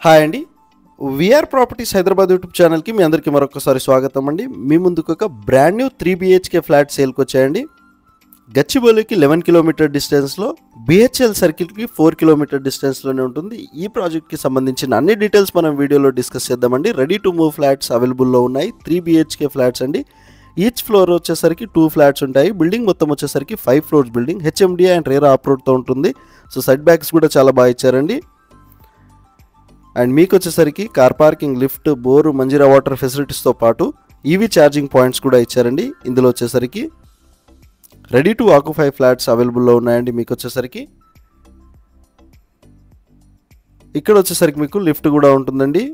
Hi అండి, VR properties Hyderabad YouTube ఛానల్కి మీ అందరికీ మరొకసారి స్వాగతం అండి. మీ ముందుకు ఒక బ్రాండ్ న్యూ 3 BHK ఫ్లాట్ సేల్కి వచ్చాయండి. గచ్చిబౌలికి 11 కిలోమీటర్ డిస్టెన్స్లో, BHL సర్కిల్కి 4 కిలోమీటర్ డిస్టెన్స్లోనే ఉంటుంది. ఈ ప్రాజెక్ట్కి సంబంధించిన అన్ని డీటెయిల్స్ మనం వీడియోలో డిస్కస్ చేద్దామండి. రెడీ టు మూవ్ ఫ్లాట్స్ అవైలబుల్లో ఉన్నాయి. 3 BHK ఫ్లాట్స్ అండి. ఈచ్ ఫ్లోర్ వచ్చేసరికి 2 ఫ్లాట్స్ ఉంటాయి. బిల్డింగ్ మొత్తం వచ్చేసరికి 5 floors building. HMDA and RERA అప్రూవ్డ్తో ఉంటుంది. సో సైడ్ బ్యాక్స్ కూడా చాలా బాగా ఇచ్చారండి. అండ్ మీకు వచ్చేసరికి car parking, lift, bore, Manjira water ఫెసిలిటీస్తో పాటు ఈవీ ఛార్జింగ్ పాయింట్స్ కూడా ఇచ్చారండి. ఇందులో వచ్చేసరికి రెడీ టు ఆక్యుపై ఫ్లాట్స్ అవైలబుల్లో ఉన్నాయండి. మీకు వచ్చేసరికి ఇక్కడ వచ్చేసరికి మీకు లిఫ్ట్ కూడా ఉంటుందండి.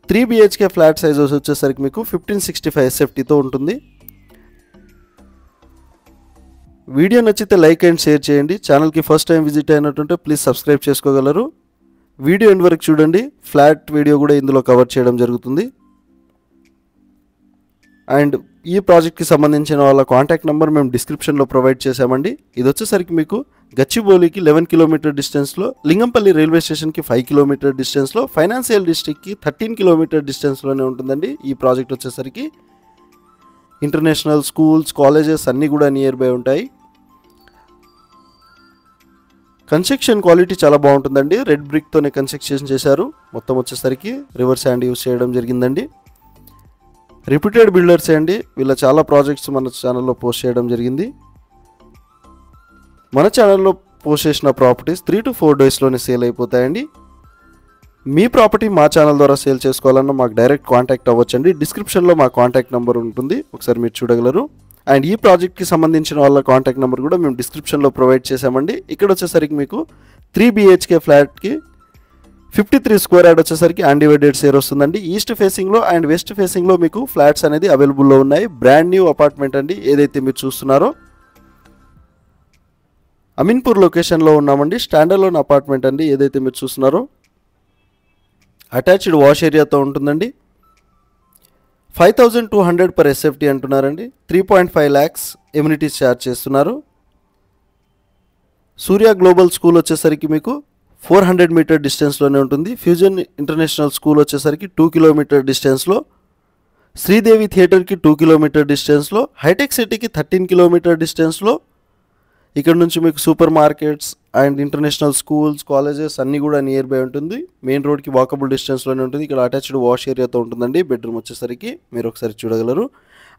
3 BHK ఫ్లాట్ సైజ్ వచ్చేసరికి మీకు 1565 SFTతో ఉంటుంది. వీడియో నచ్చితే లైక్ అండ్ షేర్ చేయండి. ఛానల్కి ఫస్ట్ టైం విజిట్ అయినట్టుంటే ప్లీజ్ సబ్స్క్రైబ్ చేసుకోగలరు. వీడియో ఎండ్ వరకు చూడండి. ఫ్లాట్ వీడియో కూడా ఇందులో కవర్ చేయడం జరుగుతుంది. అండ్ ఈ ప్రాజెక్ట్కి సంబంధించిన వాళ్ళ కాంటాక్ట్ నెంబర్ మేము డిస్క్రిప్షన్లో ప్రొవైడ్ చేశామండి. ఇది వచ్చేసరికి మీకు గచ్చిబౌలికి 11 కిలోమీటర్ డిస్టెన్స్లో, లింగంపల్లి రైల్వే స్టేషన్కి 5 కిలోమీటర్ డిస్టెన్స్లో, ఫైనాన్షియల్ డిస్ట్రిక్ట్కి 13 కిలోమీటర్ డిస్టెన్స్లోనే ఉంటుందండి. ఈ ప్రాజెక్ట్ వచ్చేసరికి ఇంటర్నేషనల్ స్కూల్స్, కాలేజెస్ అన్నీ కూడా నియర్ బై ఉంటాయి. కన్స్ట్రక్షన్ క్వాలిటీ చాలా బాగుంటుందండి. రెడ్ బ్రిక్తోనే కన్స్ట్రక్షన్ చేశారు. మొత్తం వచ్చేసరికి రివర్ శాండ్ యూస్ చేయడం జరిగిందండి. రిప్యూటెడ్ బిల్డర్స్ అండి. వీళ్ళ చాలా ప్రాజెక్ట్స్ మన ఛానల్లో పోస్ట్ చేయడం జరిగింది. మన ఛానల్లో పోస్ట్ చేసిన ప్రాపర్టీస్ 3 to 4 డేస్లోనే సేల్ అయిపోతాయండి. మీ ప్రాపర్టీ మా ఛానల్ ద్వారా సేల్ చేసుకోవాలన్నా మాకు డైరెక్ట్ కాంటాక్ట్ అవ్వచ్చండి. డిస్క్రిప్షన్లో మా కాంటాక్ట్ నెంబర్ ఉంటుంది, ఒకసారి మీరు చూడగలరు. అండ్ ఈ ప్రాజెక్ట్కి సంబంధించిన వాళ్ళ కాంటాక్ట్ నెంబర్ కూడా మేము డిస్క్రిప్షన్లో ప్రొవైడ్ చేసామండి. ఇక్కడ వచ్చేసరికి మీకు 3 BHK ఫ్లాట్కి 53 స్క్వేర్ యార్డ్ వచ్చేసరికి అన్డివైడెడ్ షేర్ వస్తుందండి. ఈస్ట్ ఫేసింగ్లో అండ్ వెస్ట్ ఫేసింగ్లో మీకు ఫ్లాట్స్ అనేది అవైలబుల్లో ఉన్నాయి. బ్రాండ్ న్యూ అపార్ట్మెంట్ అండి ఏదైతే మీరు చూస్తున్నారో. అమీన్పూర్ లొకేషన్లో ఉన్నామండి. స్టాండర్లోన్ అపార్ట్మెంట్ అండి ఏదైతే మీరు చూస్తున్నారో. అటాచ్డ్ వాష్ ఏరియాతో ఉంటుందండి. 5200 per SFT అంటున్నారండి. 3.5 lakhs ఎమ్యూనిటీస్ ఛార్జ్ చేస్తున్నారు. సూర్య గ్లోబల్ స్కూల్ వచ్చేసరికి మీకు 400 మీటర్ డిస్టెన్స్లోనే ఉంటుంది. ఫ్యూజన్ ఇంటర్నేషనల్ స్కూల్ వచ్చేసరికి 2 కిలోమీటర్ డిస్టెన్స్లో, శ్రీదేవి థియేటర్కి 2 కిలోమీటర్ డిస్టెన్స్లో, హైటెక్ సిటీకి 13 కిలోమీటర్ డిస్టెన్స్లో. ఇక్కడ నుంచి మీకు super markets and international schools, colleges అన్నీ కూడా నియర్ బై ఉంటుంది. మెయిన్ రోడ్కి వాకబుల్ డిస్టెన్స్లోనే ఉంటుంది. ఇక్కడ అటాచ్డ్ వాష్ ఏరియాతో ఉంటుందండి. బెడ్రూమ్ వచ్చేసరికి మీరు ఒకసారి చూడగలరు.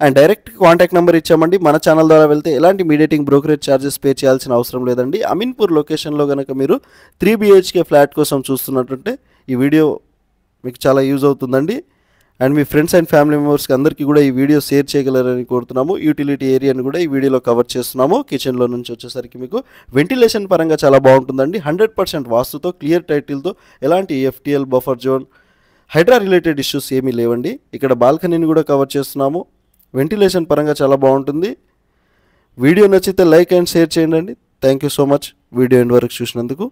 అండ్ డైరెక్ట్ కాంటాక్ట్ నెంబర్ ఇచ్చామండి. మన ఛానల్ ద్వారా వెళ్తే ఎలాంటి మీడియేటింగ్ బ్రోకరేజ్ ఛార్జెస్ పే చేయాల్సిన అవసరం లేదండి. అమీన్పూర్ లొకేషన్లో కనుక మీరు 3 BHK ఫ్లాట్ కోసం చూస్తున్నట్టుంటే ఈ వీడియో మీకు చాలా యూజ్ అవుతుందండి. And me friends and family మెంబర్స్కి అందరికీ కూడా ఈ వీడియో షేర్ చేయగలరని కోరుతున్నాము. యూటిలిటీ ఏరియాని కూడా ఈ వీడియోలో కవర్ చేస్తున్నాము. కిచెన్లో నుంచి వచ్చేసరికి మీకు వెంటిలేషన్ పరంగా చాలా బాగుంటుందండి. 100% వాస్తుతో, క్లియర్ టైటిల్తో, ఎలాంటి FTL, buffer zone, Hydra related issues ఏమీ లేవండి. ఇక్కడ బాల్కనీని కూడా కవర్ చేస్తున్నాము. వెంటిలేషన్ పరంగా చాలా బాగుంటుంది. వీడియో నచ్చితే లైక్ అండ్ షేర్ చేయండి. Thank you so much video end వరకు చూసినందుకు.